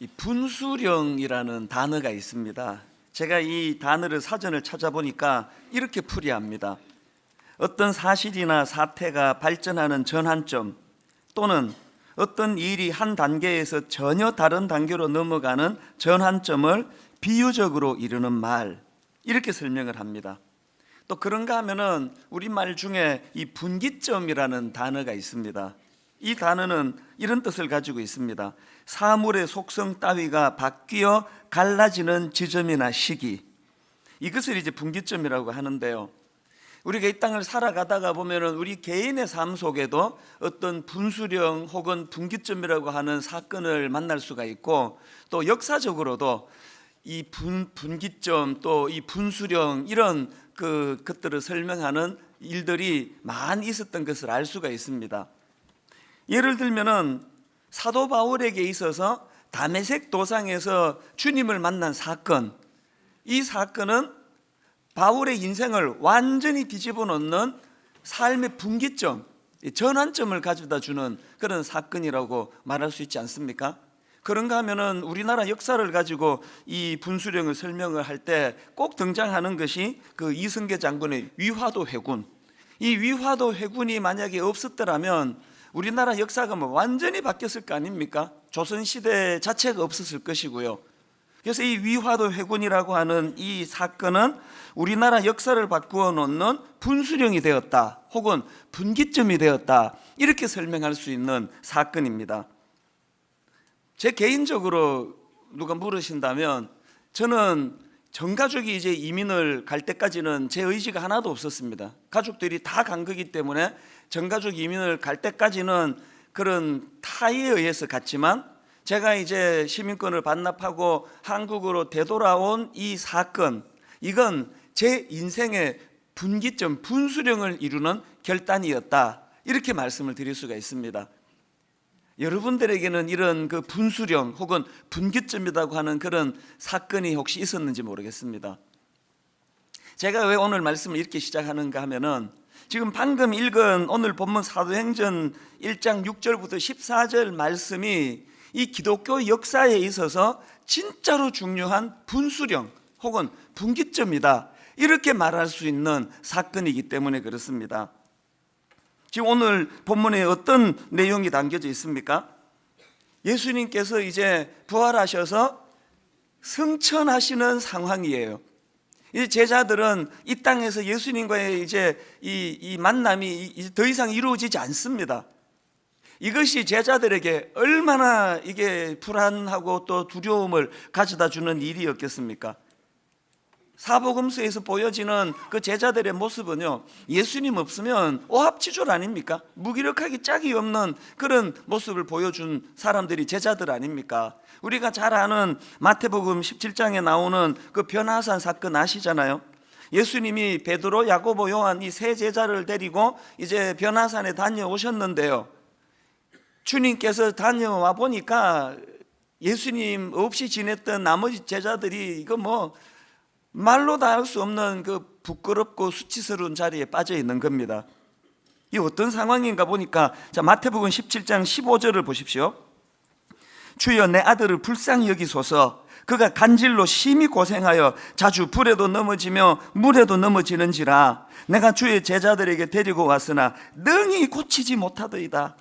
이 분수령이라는 단어가 있습니다. 제가 이 단어를 사전을 찾아보니까 이렇게 풀이합니다. 어떤 사실이나 사태가 발전하는 전환점 또는 어떤 일이 한 단계에서 전혀 다른 단계로 넘어가는 전환점을 비유적으로 이루는 말, 이렇게 설명을 합니다. 또 그런가 하면은 우리말 중에 이 분기점이라는 단어가 있습니다. 이 단어는 이런 뜻을 가지고 있습니다. 사물의 속성 따위가 바뀌어 갈라지는 지점이나 시기, 이것을 이제 분기점이라고 하는데요. 우리가 이 땅을 살아가다가 보면은 우리 개인의 삶 속에도 어떤 분수령 혹은 분기점이라고 하는 사건을 만날 수가 있고, 또 역사적으로도 이 분기점 또 이 분수령 이런 것들을 설명하는 일들이 많이 있었던 것을 알 수가 있습니다. 예를 들면은 사도 바울에게 있어서 다메섹 도상에서 주님을 만난 사건, 이 사건은 바울의 인생을 완전히 뒤집어 놓는 삶의 분기점, 전환점을 가져다 주는 그런 사건이라고 말할 수 있지 않습니까? 그런가 하면은 우리나라 역사를 가지고 이 분수령을 설명을 할 때 꼭 등장하는 것이 그 이승계 장군의 위화도 회군. 이 위화도 회군이 만약에 없었더라면 우리나라 역사가 완전히 바뀌었을 거 아닙니까? 조선시대 자체가 없었을 것이고요. 그래서 이 위화도 회군이라고 하는 이 사건은 우리나라 역사를 바꾸어 놓는 분수령이 되었다, 혹은 분기점이 되었다, 이렇게 설명할 수 있는 사건입니다. 제 개인적으로 누가 물으신다면, 저는 전 가족이 이제 이민을 갈 때까지는 제 의지가 하나도 없었습니다. 가족들이 다 간 거기 때문에 전 가족 이민을 갈 때까지는 그런 타의에 의해서 갔지만, 제가 이제 시민권을 반납하고 한국으로 되돌아온 이 사건, 이건 제 인생의 분기점, 분수령을 이루는 결단이었다, 이렇게 말씀을 드릴 수가 있습니다. 여러분들에게는 이런 그 분수령 혹은 분기점이라고 하는 그런 사건이 혹시 있었는지 모르겠습니다. 제가 왜 오늘 말씀을 이렇게 시작하는가 하면은, 지금 방금 읽은 오늘 본문 사도행전 1장 6절부터 14절 말씀이 이 기독교 역사에 있어서 진짜로 중요한 분수령 혹은 분기점이다, 이렇게 말할 수 있는 사건이기 때문에 그렇습니다. 지금 오늘 본문에 어떤 내용이 담겨져 있습니까? 예수님께서 이제 부활하셔서 승천하시는 상황이에요. 이 제자들은 이 땅에서 예수님과의 이제 이 만남이 더 이상 이루어지지 않습니다. 이것이 제자들에게 얼마나 이게 불안하고 또 두려움을 가져다 주는 일이었겠습니까? 사복음서에서 보여지는 그 제자들의 모습은요, 예수님 없으면 오합지졸 아닙니까? 무기력하기 짝이 없는 그런 모습을 보여준 사람들이 제자들 아닙니까? 우리가 잘 아는 마태복음 17장에 나오는 그 변화산 사건 아시잖아요. 예수님이 베드로, 야고보, 요한 이 세 제자를 데리고 이제 변화산에 다녀오셨는데요, 주님께서 다녀와 보니까 예수님 없이 지냈던 나머지 제자들이 이거 말로 다 할 수 없는 그 부끄럽고 수치스러운 자리에 빠져 있는 겁니다. 이 어떤 상황인가 보니까, 자, 마태복음 17장 15절을 보십시오. 주여, 내 아들을 불쌍히 여기소서. 그가 간질로 심히 고생하여 자주 불에도 넘어지며 물에도 넘어지는지라. 내가 주의 제자들에게 데리고 왔으나 능히 고치지 못하더이다.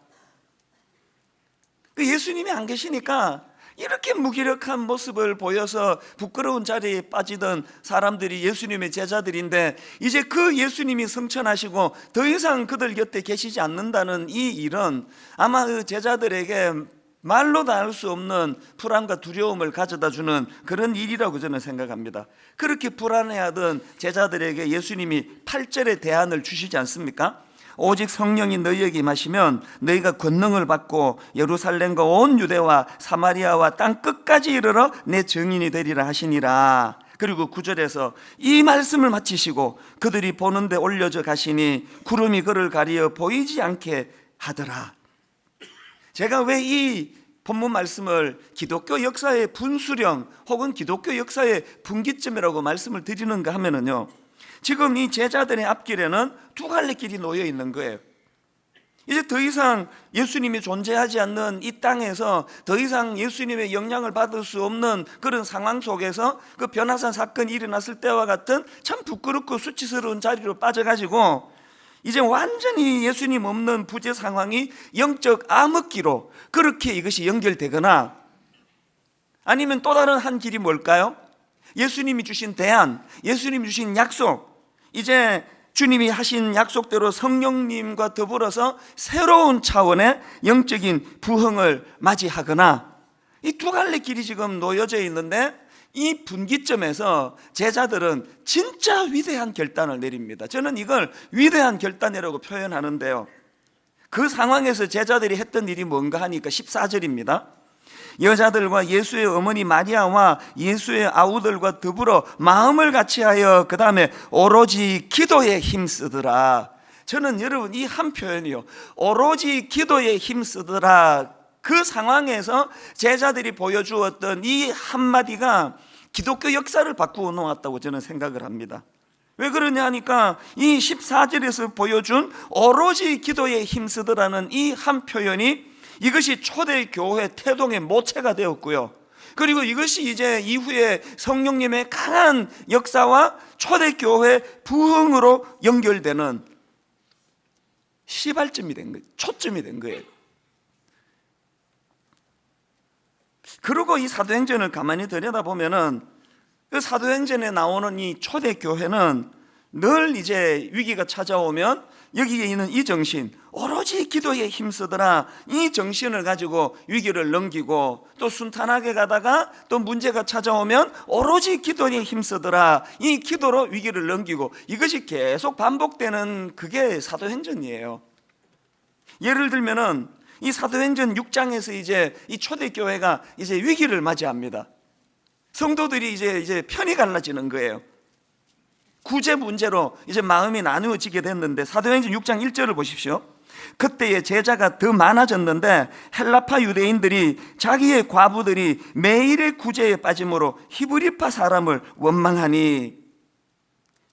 예수님이 안 계시니까 이렇게 무기력한 모습을 보여서 부끄러운 자리에 빠지던 사람들이 예수님의 제자들인데, 이제 그 예수님이 승천하시고 더 이상 그들 곁에 계시지 않는다는 이 일은 아마 그 제자들에게 말로 다 할 수 없는 불안과 두려움을 가져다 주는 그런 일이라고 저는 생각합니다. 그렇게 불안해하던 제자들에게 예수님이 8절의 대안을 주시지 않습니까? 오직 성령이 너희에게 임하시면 너희가 권능을 받고 예루살렘과 온 유대와 사마리아와 땅 끝까지 이르러 내 증인이 되리라 하시니라. 그리고 9절에서 이 말씀을 마치시고 그들이 보는데 올려져 가시니 구름이 그를 가리어 보이지 않게 하더라. 제가 왜 이 본문 말씀을 기독교 역사의 분수령 혹은 기독교 역사의 분기점이라고 말씀을 드리는가 하면은요, 지금 이 제자들의 앞길에는 두 갈래 길이 놓여 있는 거예요. 이제 더 이상 예수님이 존재하지 않는 이 땅에서 더 이상 예수님의 영향을 받을 수 없는 그런 상황 속에서 그 변화산 사건이 일어났을 때와 같은 참 부끄럽고 수치스러운 자리로 빠져가지고 이제 완전히 예수님 없는 부재 상황이 영적 암흑기로 그렇게 이것이 연결되거나, 아니면 또 다른 한 길이 뭘까요? 예수님이 주신 대안, 예수님이 주신 약속, 이제 주님이 하신 약속대로 성령님과 더불어서 새로운 차원의 영적인 부흥을 맞이하거나, 이 두 갈래 길이 지금 놓여져 있는데, 이 분기점에서 제자들은 진짜 위대한 결단을 내립니다. 저는 이걸 위대한 결단이라고 표현하는데요, 그 상황에서 제자들이 했던 일이 뭔가 하니까 14절입니다. 여자들과 예수의 어머니 마리아와 예수의 아우들과 더불어 마음을 같이하여 그 다음에 오로지 기도에 힘쓰더라. 저는 여러분 이 한 표현이요, 오로지 기도에 힘쓰더라, 그 상황에서 제자들이 보여주었던 이 한마디가 기독교 역사를 바꾸어 놓았다고 저는 생각을 합니다. 왜 그러냐 하니까 이 14절에서 보여준 오로지 기도에 힘쓰더라는 이 한 표현이 이것이 초대교회 태동의 모체가 되었고요, 그리고 이것이 이제 이후에 성령님의 강한 역사와 초대교회 부흥으로 연결되는 시발점이 된 거예요. 초점이 된 거예요. 그리고 이 사도행전을 가만히 들여다보면은 그 사도행전에 나오는 이 초대교회는 늘 이제 위기가 찾아오면 여기에 있는 이 정신, 오로지 기도에 힘쓰더라, 이 정신을 가지고 위기를 넘기고, 또 순탄하게 가다가 또 문제가 찾아오면 오로지 기도에 힘쓰더라, 이 기도로 위기를 넘기고, 이것이 계속 반복되는 그게 사도행전이에요. 예를 들면은 이 사도행전 6장에서 이제 이 초대교회가 이제 위기를 맞이합니다. 성도들이 이제 편이 갈라지는 거예요. 구제 문제로 이제 마음이 나누어지게 됐는데, 사도행전 6장 1절을 보십시오. 그때의 제자가 더 많아졌는데 헬라파 유대인들이 자기의 과부들이 매일의 구제에 빠짐으로 히브리파 사람을 원망하니,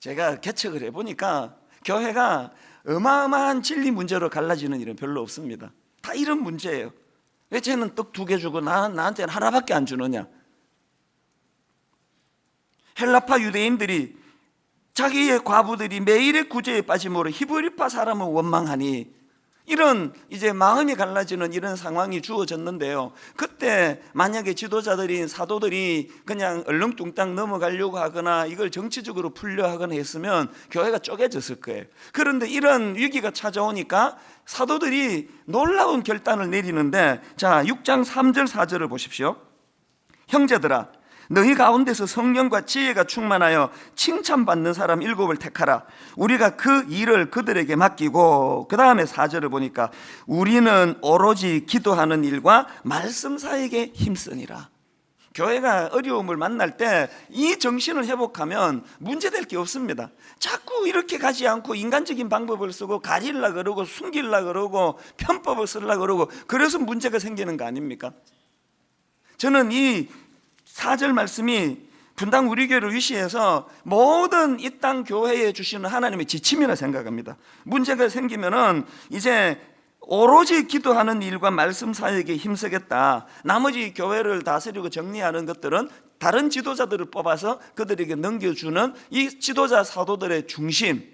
제가 개척을 해보니까 교회가 어마어마한 진리 문제로 갈라지는 일은 별로 없습니다. 다 이런 문제예요. 왜 쟤는 떡 2개 주고 나한테는 하나밖에 안 주느냐. 헬라파 유대인들이 자기의 과부들이 매일의 구제에 빠짐으로 히브리파 사람을 원망하니, 이런 이제 마음이 갈라지는 이런 상황이 주어졌는데요, 그때 만약에 지도자들인 사도들이 그냥 얼렁뚱땅 넘어가려고 하거나 이걸 정치적으로 풀려 하거나 했으면 교회가 쪼개졌을 거예요. 그런데 이런 위기가 찾아오니까 사도들이 놀라운 결단을 내리는데, 자 6장 3절 4절을 보십시오. 형제들아, 너희 가운데서 성령과 지혜가 충만하여 칭찬받는 사람 7을 택하라. 우리가 그 일을 그들에게 맡기고, 그 다음에 4절을 보니까 우리는 오로지 기도하는 일과 말씀 사역에 힘쓰니라. 교회가 어려움을 만날 때 이 정신을 회복하면 문제될 게 없습니다. 자꾸 이렇게 가지 않고 인간적인 방법을 쓰고 가리려 그러고 숨기려 그러고 편법을 쓰려 그러고, 그래서 문제가 생기는 거 아닙니까? 저는 이 4절 말씀이 분당 우리 교회를 위시해서 모든 이 땅 교회에 주시는 하나님의 지침이라 생각합니다. 문제가 생기면은 이제 오로지 기도하는 일과 말씀 사역에 힘쓰겠다. 나머지 교회를 다스리고 정리하는 것들은 다른 지도자들을 뽑아서 그들에게 넘겨주는 이 지도자 사도들의 중심,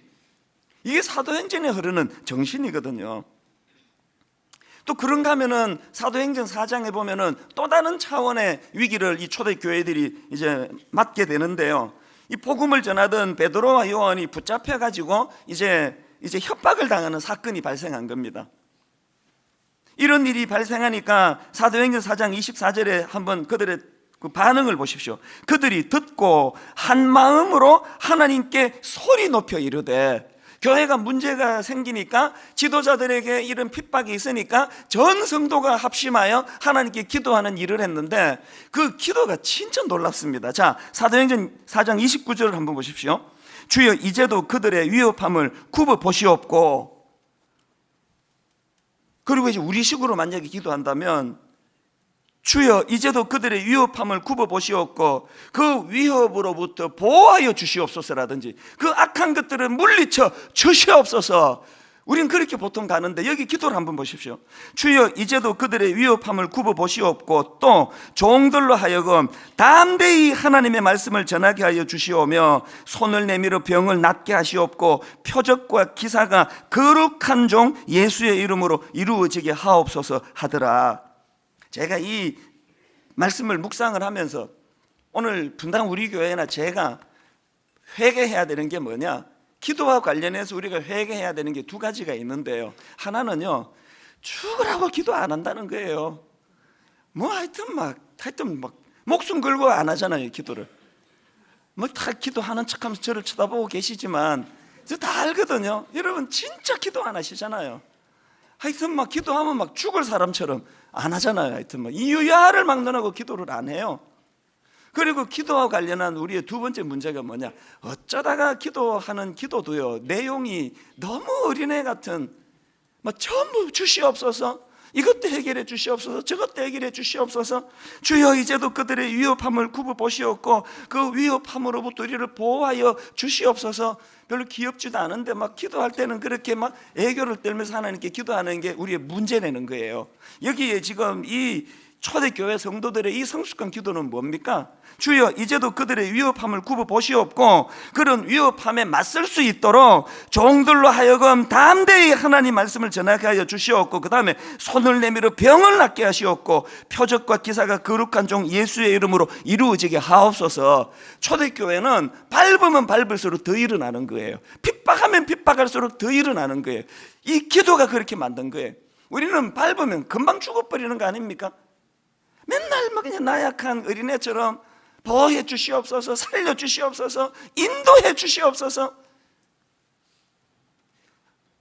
이게 사도행전에 흐르는 정신이거든요. 또 그런가 하면은 사도행전 4장에 보면은 또 다른 차원의 위기를 이 초대교회들이 이제 맞게 되는데요, 이 복음을 전하던 베드로와 요한이 붙잡혀 가지고 이제 협박을 당하는 사건이 발생한 겁니다. 이런 일이 발생하니까 사도행전 4장 24절에 한번 그들의 그 반응을 보십시오. 그들이 듣고 한 마음으로 하나님께 소리 높여 이르되, 교회가 문제가 생기니까 지도자들에게 이런 핍박이 있으니까 전 성도가 합심하여 하나님께 기도하는 일을 했는데, 그 기도가 진짜 놀랍습니다. 자, 사도행전 4장 29절을 한번 보십시오. 주여 이제도 그들의 위협함을 굽어 보시옵고, 그리고 이제 우리식으로 만약에 기도한다면, 주여 이제도 그들의 위협함을 굽어 보시옵고 그 위협으로부터 보호하여 주시옵소서라든지, 그 악한 것들을 물리쳐 주시옵소서, 우린 그렇게 보통 가는데 여기 기도를 한번 보십시오. 주여 이제도 그들의 위협함을 굽어 보시옵고 또 종들로 하여금 담대히 하나님의 말씀을 전하게 하여 주시오며 손을 내밀어 병을 낫게 하시옵고 표적과 기사가 거룩한 종 예수의 이름으로 이루어지게 하옵소서 하더라. 제가 이 말씀을 묵상을 하면서 오늘 분당 우리 교회나 제가 회개해야 되는 게 뭐냐, 기도와 관련해서 우리가 회개해야 되는 게 두 가지가 있는데요. 하나는요, 죽으라고 기도 안 한다는 거예요. 뭐 하여튼 막 목숨 걸고 안 하잖아요, 기도를. 뭐 다 기도하는 척하면서 저를 쳐다보고 계시지만 저 다 알거든요. 여러분 진짜 기도 안 하시잖아요. 하여튼 막 기도하면 막 죽을 사람처럼 안 하잖아요. 하여튼 막 이유야를 막론하고 기도를 안 해요. 그리고 기도와 관련한 우리의 두 번째 문제가 뭐냐, 어쩌다가 기도하는 기도도요, 내용이 너무 어린애 같은 막 전부 주시옵소서, 이것도 해결해 주시옵소서, 저것도 해결해 주시옵소서, 주여 이제도 그들의 위협함을 굽어 보시옵고 그 위협함으로부터 우리를 보호하여 주시옵소서. 별로 귀엽지도 않은데 막 기도할 때는 그렇게 막 애교를 떨면서 하나님께 기도하는 게 우리의 문제라는 거예요. 여기에 지금 이 초대교회 성도들의 이 성숙한 기도는 뭡니까? 주여 이제도 그들의 위협함을 굽어 보시옵고 그런 위협함에 맞설 수 있도록 종들로 하여금 담대히 하나님 말씀을 전하게 하여 주시옵고 그 다음에 손을 내밀어 병을 낫게 하시옵고 표적과 기사가 거룩한 종 예수의 이름으로 이루어지게 하옵소서. 초대교회는 밟으면 밟을수록 더 일어나는 거예요. 핍박하면 핍박할수록 더 일어나는 거예요. 이 기도가 그렇게 만든 거예요. 우리는 밟으면 금방 죽어버리는 거 아닙니까? 맨날 막 그냥 나약한 어린애처럼 보호해 주시옵소서, 살려 주시옵소서, 인도해 주시옵소서.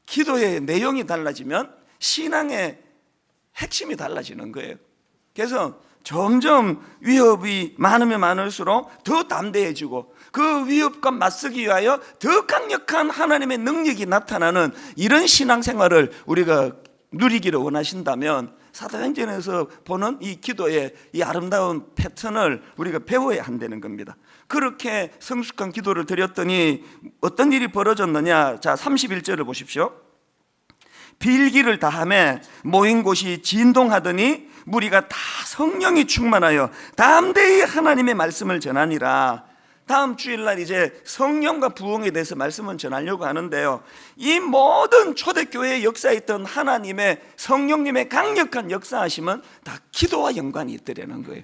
기도의 내용이 달라지면 신앙의 핵심이 달라지는 거예요. 그래서 점점 위협이 많으면 많을수록 더 담대해지고 그 위협과 맞서기 위하여 더 강력한 하나님의 능력이 나타나는 이런 신앙생활을 우리가 누리기를 원하신다면 사도행전에서 보는 이 기도의 이 아름다운 패턴을 우리가 배워야 한다는 겁니다. 그렇게 성숙한 기도를 드렸더니 어떤 일이 벌어졌느냐, 자 31절을 보십시오. 빌기를 다하매 모인 곳이 진동하더니 무리가 다 성령이 충만하여 담대히 하나님의 말씀을 전하니라. 다음 주일날 이제 성령과 부흥에 대해서 말씀을 전하려고 하는데요, 이 모든 초대교회의 역사에 있던 하나님의 성령님의 강력한 역사하심은 다 기도와 연관이 있더라는 거예요.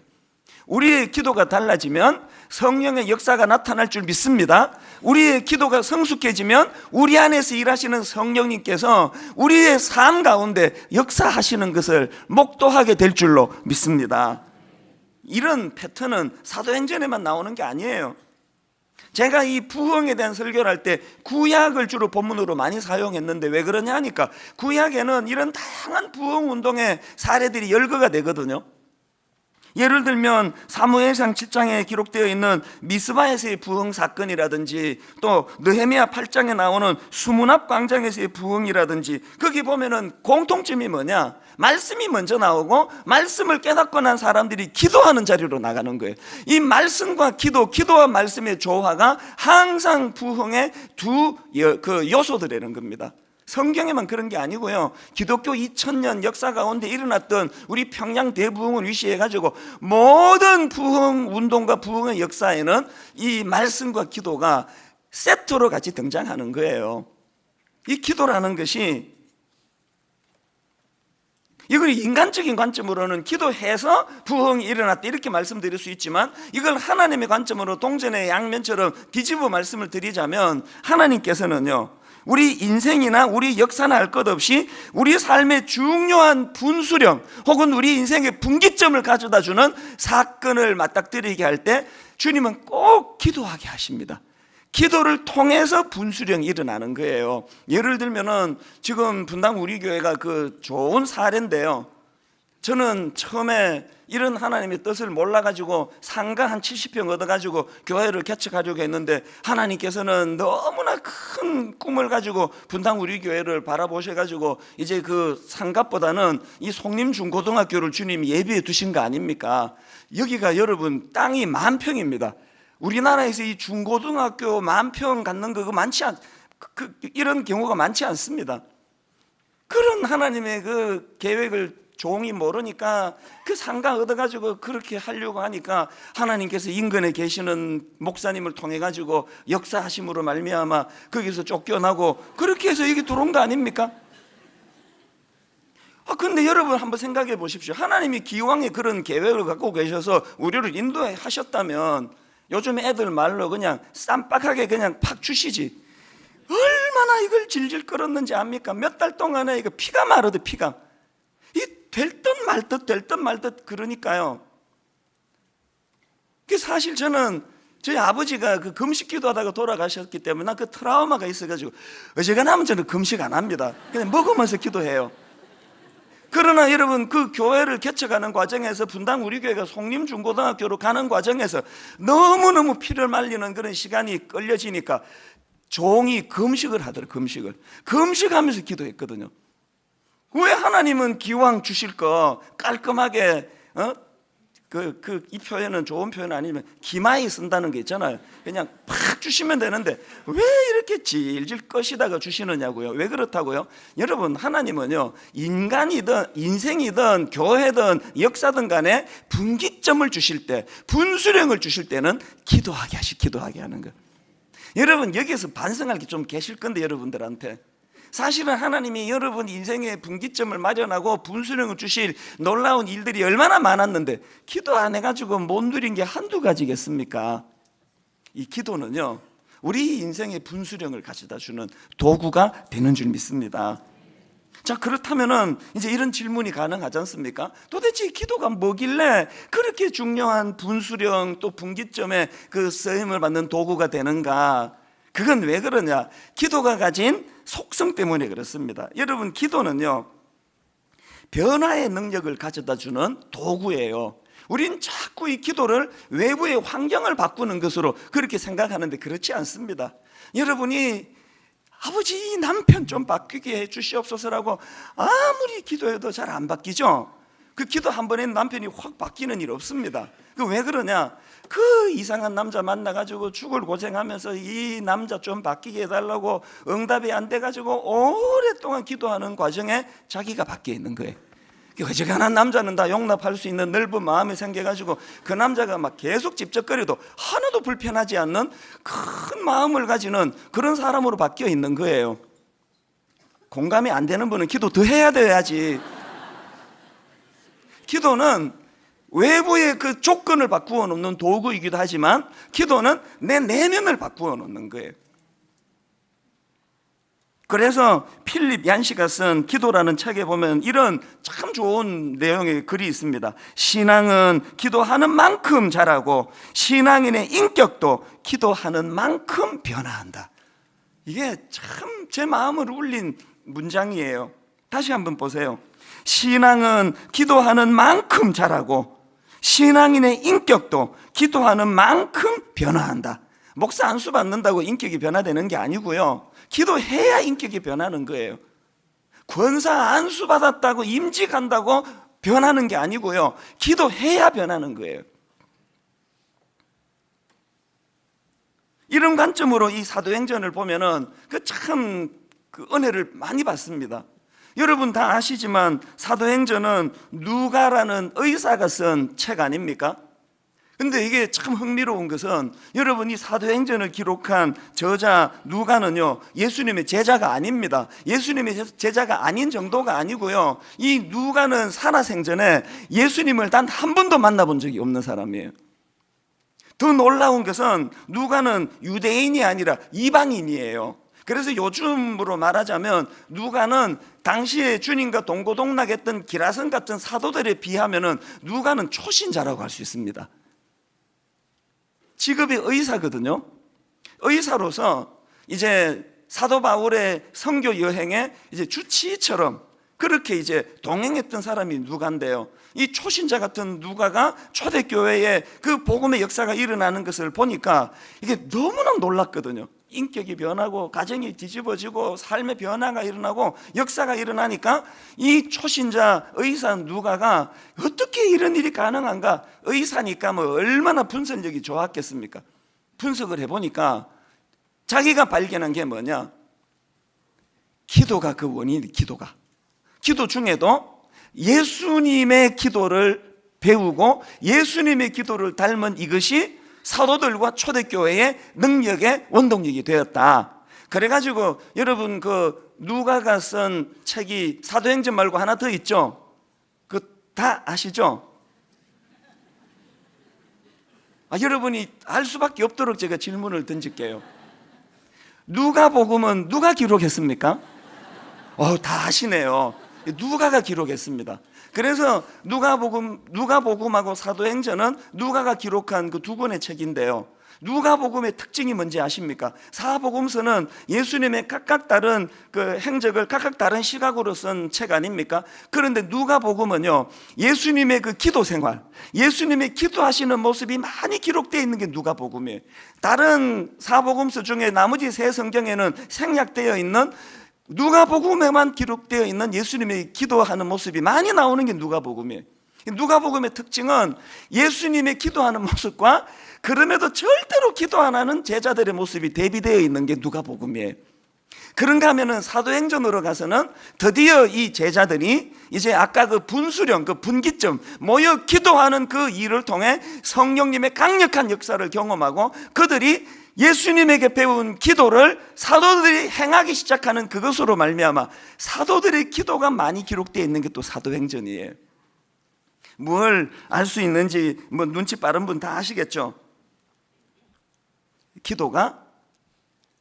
우리의 기도가 달라지면 성령의 역사가 나타날 줄 믿습니다. 우리의 기도가 성숙해지면 우리 안에서 일하시는 성령님께서 우리의 삶 가운데 역사하시는 것을 목도하게 될 줄로 믿습니다. 이런 패턴은 사도행전에만 나오는 게 아니에요. 제가 이 부흥에 대한 설교를 할 때 구약을 주로 본문으로 많이 사용했는데 왜 그러냐 하니까 구약에는 이런 다양한 부흥 운동의 사례들이 열거가 되거든요. 예를 들면 사무엘상 7장에 기록되어 있는 미스바에서의 부흥 사건이라든지 또 느헤미야 8장에 나오는 수문앞 광장에서의 부흥이라든지 거기 보면은 공통점이 뭐냐, 말씀이 먼저 나오고 말씀을 깨닫고 난 사람들이 기도하는 자리로 나가는 거예요. 이 말씀과 기도와 말씀의 조화가 항상 부흥의 두 요소들이라는 겁니다. 성경에만 그런 게 아니고요, 기독교 2000년 역사 가운데 일어났던 우리 평양 대부흥을 위시해 가지고 모든 부흥 운동과 부흥의 역사에는 이 말씀과 기도가 세트로 같이 등장하는 거예요. 이 기도라는 것이, 이걸 인간적인 관점으로는 기도해서 부흥이 일어났다 이렇게 말씀드릴 수 있지만, 이걸 하나님의 관점으로 동전의 양면처럼 뒤집어 말씀을 드리자면 하나님께서는요, 우리 인생이나 우리 역사나 할 것 없이 우리 삶의 중요한 분수령 혹은 우리 인생의 분기점을 가져다 주는 사건을 맞닥뜨리게 할 때 주님은 꼭 기도하게 하십니다. 기도를 통해서 분수령이 일어나는 거예요. 예를 들면은 지금 분당 우리 교회가 그 좋은 사례인데요, 저는 처음에 이런 하나님의 뜻을 몰라가지고 상가 한 70평 얻어가지고 교회를 개척하려고 했는데 하나님께서는 너무나 큰 꿈을 가지고 분당 우리 교회를 바라보셔가지고 이제 그 상가보다는 이 송림 중고등학교를 주님이 예비해 두신 거 아닙니까? 여기가 여러분 땅이 10,000평입니다. 우리나라에서 이 중고등학교 10,000평 갖는 거 이런 경우가 많지 않습니다. 그런 하나님의 그 계획을 종이 모르니까 그 상가 얻어가지고 그렇게 하려고 하니까 하나님께서 인근에 계시는 목사님을 통해 가지고 역사하심으로 말미암아 거기서 쫓겨나고 그렇게 해서 여기 들어온 거 아닙니까? 근데 여러분 한번 생각해 보십시오. 하나님이 기왕에 그런 계획을 갖고 계셔서 우리를 인도하셨다면 요즘 애들 말로 그냥 쌈박하게 그냥 팍 주시지. 얼마나 이걸 질질 끌었는지 압니까? 몇 달 동안에 이거 피가 마르듯 피가. 될 듯 말 듯 될 듯 말 듯 그러니까요. 그 사실 저는 저희 아버지가 그 금식 기도하다가 돌아가셨기 때문에 난 그 트라우마가 있어가지고 어지간하면 저는 금식 안 합니다. 그냥 먹으면서 기도해요. 그러나 여러분 그 교회를 개척하는 과정에서 분당 우리 교회가 송림중고등학교로 가는 과정에서 너무너무 피를 말리는 그런 시간이 끌려지니까 종이 금식을 하더라고요. 금식하면서 기도했거든요. 왜 하나님은 기왕 주실 거 깔끔하게 이 표현은 좋은 표현 아니면 기마이 쓴다는 게 있잖아요. 그냥 팍 주시면 되는데 왜 이렇게 질질 꺼시다가 주시느냐고요. 왜 그렇다고요? 여러분 하나님은요 인간이든 인생이든 교회든 역사든 간에 분기점을 주실 때 분수령을 주실 때는 기도하게 하는 거예요. 여러분 여기에서 반성할 게 좀 계실 건데 여러분들한테 사실은 하나님이 여러분 인생의 분기점을 마련하고 분수령을 주실 놀라운 일들이 얼마나 많았는데 기도 안 해가지고 못 누린 게 한두 가지겠습니까? 이 기도는요 우리 인생의 분수령을 가져다 주는 도구가 되는 줄 믿습니다. 자 그렇다면은 이제 이런 질문이 가능하지 않습니까? 도대체 기도가 뭐길래 그렇게 중요한 분수령 또 분기점에 그 쓰임을 받는 도구가 되는가? 그건 왜 그러냐? 기도가 가진 속성 때문에 그렇습니다. 여러분 기도는요 변화의 능력을 가져다 주는 도구예요. 우린 자꾸 이 기도를 외부의 환경을 바꾸는 것으로 그렇게 생각하는데 그렇지 않습니다. 여러분이 아버지 이 남편 좀 바뀌게 해 주시옵소서라고 아무리 기도해도 잘 안 바뀌죠. 그 기도 한 번에 남편이 확 바뀌는 일 없습니다. 그 왜 그러냐? 그 이상한 남자 만나가지고 죽을 고생하면서 이 남자 좀 바뀌게 해달라고 응답이 안 돼가지고 오랫동안 기도하는 과정에 자기가 바뀌어 있는 거예요. 어지간한 남자는 다 용납할 수 있는 넓은 마음이 생겨가지고 그 남자가 막 계속 집적거려도 하나도 불편하지 않는 큰 마음을 가지는 그런 사람으로 바뀌어 있는 거예요. 공감이 안 되는 분은 기도 더 해야 돼야지. 기도는 외부의 그 조건을 바꾸어 놓는 도구이기도 하지만 기도는 내 내면을 바꾸어 놓는 거예요. 그래서 필립 얀시가 쓴 기도라는 책에 보면 이런 참 좋은 내용의 글이 있습니다. 신앙은 기도하는 만큼 자라고 신앙인의 인격도 기도하는 만큼 변화한다. 이게 참 제 마음을 울린 문장이에요. 다시 한번 보세요. 신앙은 기도하는 만큼 자라고 신앙인의 인격도 기도하는 만큼 변화한다. 목사 안수 받는다고 인격이 변화되는 게 아니고요. 기도해야 인격이 변하는 거예요. 권사 안수 받았다고 임직한다고 변하는 게 아니고요. 기도해야 변하는 거예요. 이런 관점으로 이 사도행전을 보면은 그 은혜를 많이 받습니다. 여러분 다 아시지만 사도행전은 누가라는 의사가 쓴 책 아닙니까? 근데 이게 참 흥미로운 것은 여러분 이 사도행전을 기록한 저자 누가는요 예수님의 제자가 아닙니다. 예수님의 제자가 아닌 정도가 아니고요, 이 누가는 살아생전에 예수님을 단 한 번도 만나본 적이 없는 사람이에요. 더 놀라운 것은 누가는 유대인이 아니라 이방인이에요. 그래서 요즘으로 말하자면 누가는 당시에 주님과 동고동락했던 기라성 같은 사도들에 비하면 누가는 초신자라고 할 수 있습니다. 직업이 의사거든요. 의사로서 이제 사도 바울의 선교 여행에 이제 주치의처럼 그렇게 이제 동행했던 사람이 누가인데요. 이 초신자 같은 누가가 초대교회에 그 복음의 역사가 일어나는 것을 보니까 이게 너무나 놀랐거든요. 인격이 변하고 가정이 뒤집어지고 삶의 변화가 일어나고 역사가 일어나니까 이 초신자 의사 누가가 어떻게 이런 일이 가능한가? 의사니까 뭐 얼마나 분석력이 좋았겠습니까? 분석을 해보니까 자기가 발견한 게 뭐냐? 기도가 그 원인이 기도가 기도 중에도 예수님의 기도를 배우고 예수님의 기도를 닮은 이것이 사도들과 초대교회의 능력의 원동력이 되었다. 그래가지고 여러분 그 누가가 쓴 책이 사도행전 말고 하나 더 있죠? 그 다 아시죠? 여러분이 알 수밖에 없도록 제가 질문을 던질게요. 누가복음은 누가 기록했습니까? 다 아시네요. 누가가 기록했습니다. 그래서 누가복음하고 사도행전은 누가가 기록한 그 두 권의 책인데요. 누가복음의 특징이 뭔지 아십니까? 사복음서는 예수님의 각각 다른 그 행적을 각각 다른 시각으로 쓴 책 아닙니까? 그런데 누가복음은요, 예수님의 그 기도 생활, 예수님의 기도하시는 모습이 많이 기록되어 있는 게 누가복음이에요. 다른 사복음서 중에 나머지 세 성경에는 생략되어 있는 누가복음에만 기록되어 있는 예수님의 기도하는 모습이 많이 나오는 게 누가복음이에요. 누가복음의 특징은 예수님의 기도하는 모습과 그럼에도 절대로 기도 안 하는 제자들의 모습이 대비되어 있는 게 누가복음이에요. 그런가 하면은 사도행전으로 가서는 드디어 이 제자들이 이제 아까 그 분수령, 그 분기점, 모여 기도하는 그 일을 통해 성령님의 강력한 역사를 경험하고 그들이 예수님에게 배운 기도를 사도들이 행하기 시작하는 그것으로 말미암아 사도들의 기도가 많이 기록되어 있는 게 또 사도행전이에요. 뭘 알 수 있는지 뭐 눈치 빠른 분 다 아시겠죠? 기도가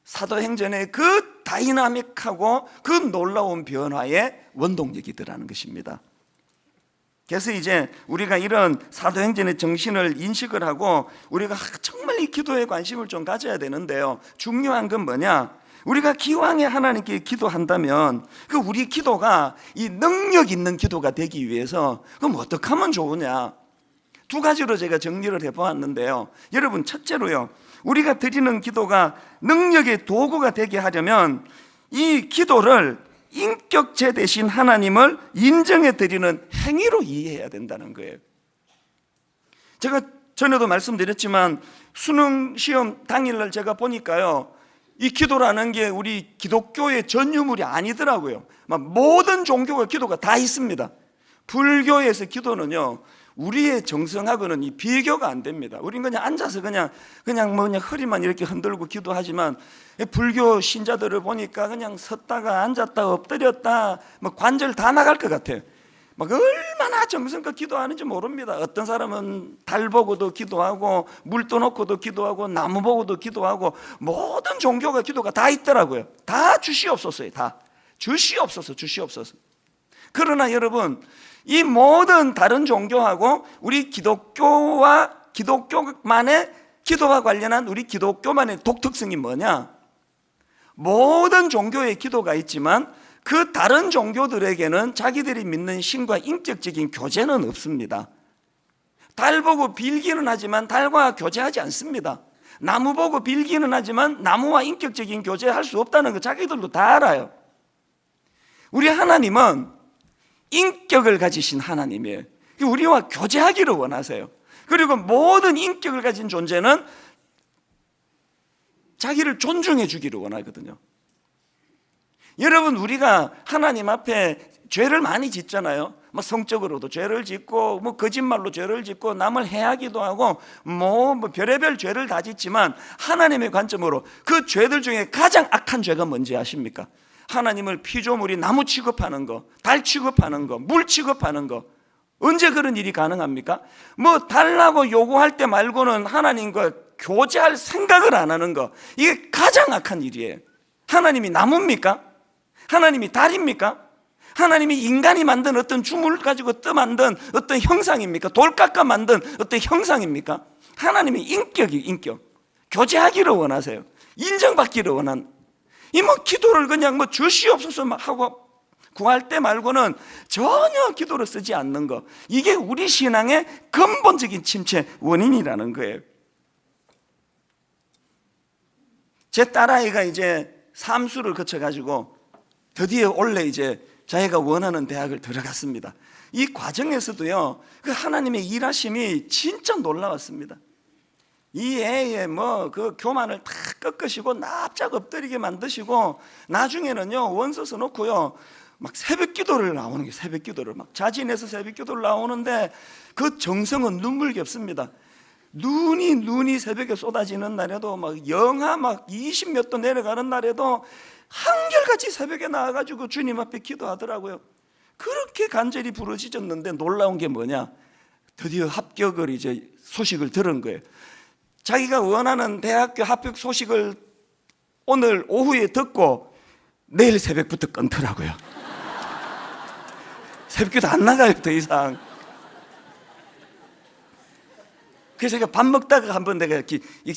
사도행전의 그 다이나믹하고 그 놀라운 변화의 원동력이더라는 것입니다. 그래서 이제 우리가 이런 사도행전의 정신을 인식을 하고 우리가 정말 이 기도에 관심을 좀 가져야 되는데요. 중요한 건 뭐냐? 우리가 기왕에 하나님께 기도한다면 그 우리 기도가 이 능력 있는 기도가 되기 위해서 그럼 어떻게 하면 좋으냐? 두 가지로 제가 정리를 해보았는데요. 여러분, 첫째로요, 우리가 드리는 기도가 능력의 도구가 되게 하려면 이 기도를 인격체 대신 하나님을 인정해 드리는 행위로 이해해야 된다는 거예요. 제가 전에도 말씀드렸지만 수능 시험 당일날 제가 보니까요, 이 기도라는 게 우리 기독교의 전 유물이 아니더라고요. 모든 종교가 기도가 다 있습니다. 불교에서 기도는요, 우리의 정성하고는 이 비교가 안 됩니다. 우린 그냥 앉아서 그냥 허리만 이렇게 흔들고 기도하지만 불교 신자들을 보니까 그냥 섰다가 앉았다 엎드렸다 관절 다 나갈 것 같아요. 얼마나 정성껏 기도하는지 모릅니다. 어떤 사람은 달 보고도 기도하고 물 떠놓고도 기도하고 나무 보고도 기도하고 모든 종교가 기도가 다 있더라고요. 다 주시옵소서요. 다 주시옵소서. 그러나 여러분, 이 모든 다른 종교하고 우리 기독교와 기독교만의 기도와 관련한 우리 기독교만의 독특성이 뭐냐? 모든 종교의 기도가 있지만 그 다른 종교들에게는 자기들이 믿는 신과 인격적인 교제는 없습니다. 달 보고 빌기는 하지만 달과 교제하지 않습니다. 나무 보고 빌기는 하지만 나무와 인격적인 교제할 수 없다는 거 자기들도 다 알아요. 우리 하나님은 인격을 가지신 하나님이에요. 우리와 교제하기를 원하세요. 그리고 모든 인격을 가진 존재는 자기를 존중해 주기를 원하거든요. 여러분, 우리가 하나님 앞에 죄를 많이 짓잖아요. 성적으로도 죄를 짓고 거짓말로 죄를 짓고 남을 해하기도 하고 별의별 죄를 다 짓지만 하나님의 관점으로 그 죄들 중에 가장 악한 죄가 뭔지 아십니까? 하나님을 피조물이 나무 취급하는 거, 달 취급하는 거, 물 취급하는 거. 언제 그런 일이 가능합니까? 달라고 요구할 때 말고는 하나님과 교제할 생각을 안 하는 거, 이게 가장 악한 일이에요. 하나님이 나무입니까? 하나님이 달입니까? 하나님이 인간이 만든 어떤 주물을 가지고 만든 어떤 형상입니까? 돌 깎아 만든 어떤 형상입니까? 하나님이 인격. 교제하기를 원하세요. 인정받기를 원한. 기도를 그냥 주시옵소서 하고 구할 때 말고는 전혀 기도를 쓰지 않는 거, 이게 우리 신앙의 근본적인 침체 원인이라는 거예요. 제 딸아이가 이제 삼수를 거쳐가지고 드디어 올해 이제 자기가 원하는 대학을 들어갔습니다. 이 과정에서도요, 그 하나님의 일하심이 진짜 놀라웠습니다. 이 애의 그 교만을 다 꺾으시고 납작 엎드리게 만드시고 나중에는요, 원서 써놓고요, 막 새벽 기도를 나오는 게, 새벽 기도를 막 자진해서 새벽 기도를 나오는데 그 정성은 눈물겹습니다. 눈이 새벽에 쏟아지는 날에도 막 영하 막 20 몇 도 내려가는 날에도 한결같이 새벽에 나와가지고 주님 앞에 기도하더라고요. 그렇게 간절히 부르짖었는데 놀라운 게 뭐냐, 드디어 합격을 이제 소식을 들은 거예요. 자기가 원하는 대학교 합격 소식을 오늘 오후에 듣고 내일 새벽부터 끊더라고요. 새벽기도 안 나가요, 더 이상. 그래서 제가 밥 먹다가 한번 내가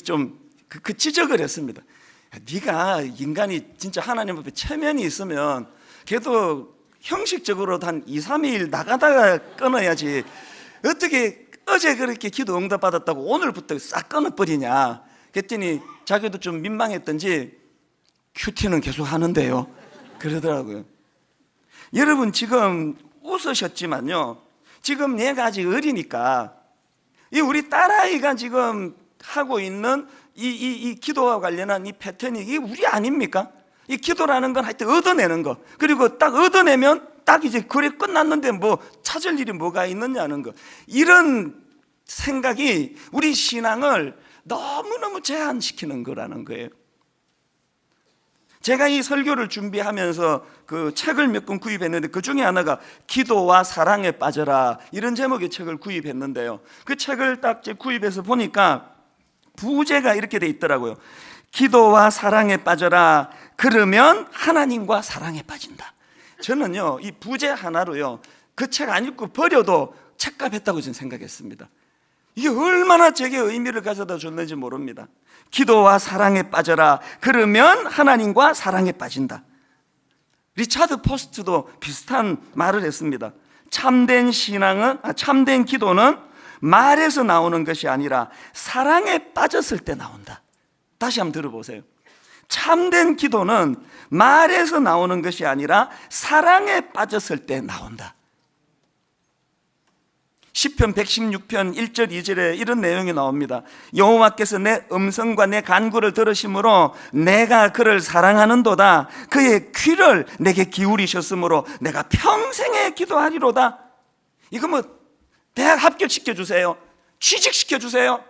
좀 지적을 했습니다. 네가 인간이 진짜 하나님 앞에 체면이 있으면 그래도 형식적으로 한 2, 3일 나가다가 끊어야지, 어떻게 어제 그렇게 기도 응답 받았다고 오늘부터 싹 끊어버리냐. 그랬더니 자기도 좀 민망했던지 큐티는 계속 하는데요, 그러더라고요. 여러분 지금 웃으셨지만요, 지금 얘가 아직 어리니까 이 우리 딸아이가 지금 하고 있는 이 기도와 관련한 이 패턴이 이게 우리 아닙니까? 이 기도라는 건 하여튼 얻어내는 거, 그리고 딱 얻어내면 딱 이제 그래 끝났는데 뭐 찾을 일이 뭐가 있느냐는 거, 이런 생각이 우리 신앙을 너무너무 제한시키는 거라는 거예요. 제가 이 설교를 준비하면서 그 책을 몇 권 구입했는데 그 중에 하나가 기도와 사랑에 빠져라, 이런 제목의 책을 구입했는데요, 그 책을 딱 구입해서 보니까 부제가 이렇게 돼 있더라고요. 기도와 사랑에 빠져라, 그러면 하나님과 사랑에 빠진다. 저는요 이 부제 하나로요 그 책 안 읽고 버려도 책값 했다고 저는 생각했습니다. 이게 얼마나 제게 의미를 가져다 줬는지 모릅니다. 기도와 사랑에 빠져라, 그러면 하나님과 사랑에 빠진다. 리차드 포스트도 비슷한 말을 했습니다. 참된 기도는 말에서 나오는 것이 아니라 사랑에 빠졌을 때 나온다. 다시 한번 들어보세요. 참된 기도는 말에서 나오는 것이 아니라 사랑에 빠졌을 때 나온다. 시편 116편 1절 2절에 이런 내용이 나옵니다. 여호와께서 내 음성과 내 간구를 들으심으로 내가 그를 사랑하는도다. 그의 귀를 내게 기울이셨으므로 내가 평생에 기도하리로다. 이거 뭐 대학 합격시켜 주세요, 취직시켜 주세요,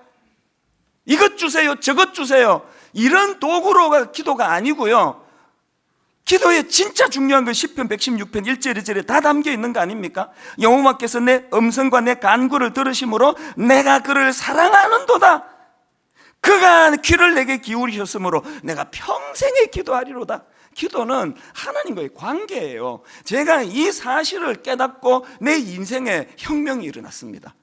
이것 주세요, 저것 주세요, 이런 도구로가 기도가 아니고요, 기도에 진짜 중요한 건 시편 116편 1절 2절에 다 담겨 있는 거 아닙니까? 여호와께서 내 음성과 내 간구를 들으심으로 내가 그를 사랑하는도다. 그가 귀를 내게 기울이셨으므로 내가 평생에 기도하리로다. 기도는 하나님과의 관계예요. 제가 이 사실을 깨닫고 내 인생에 혁명이 일어났습니다.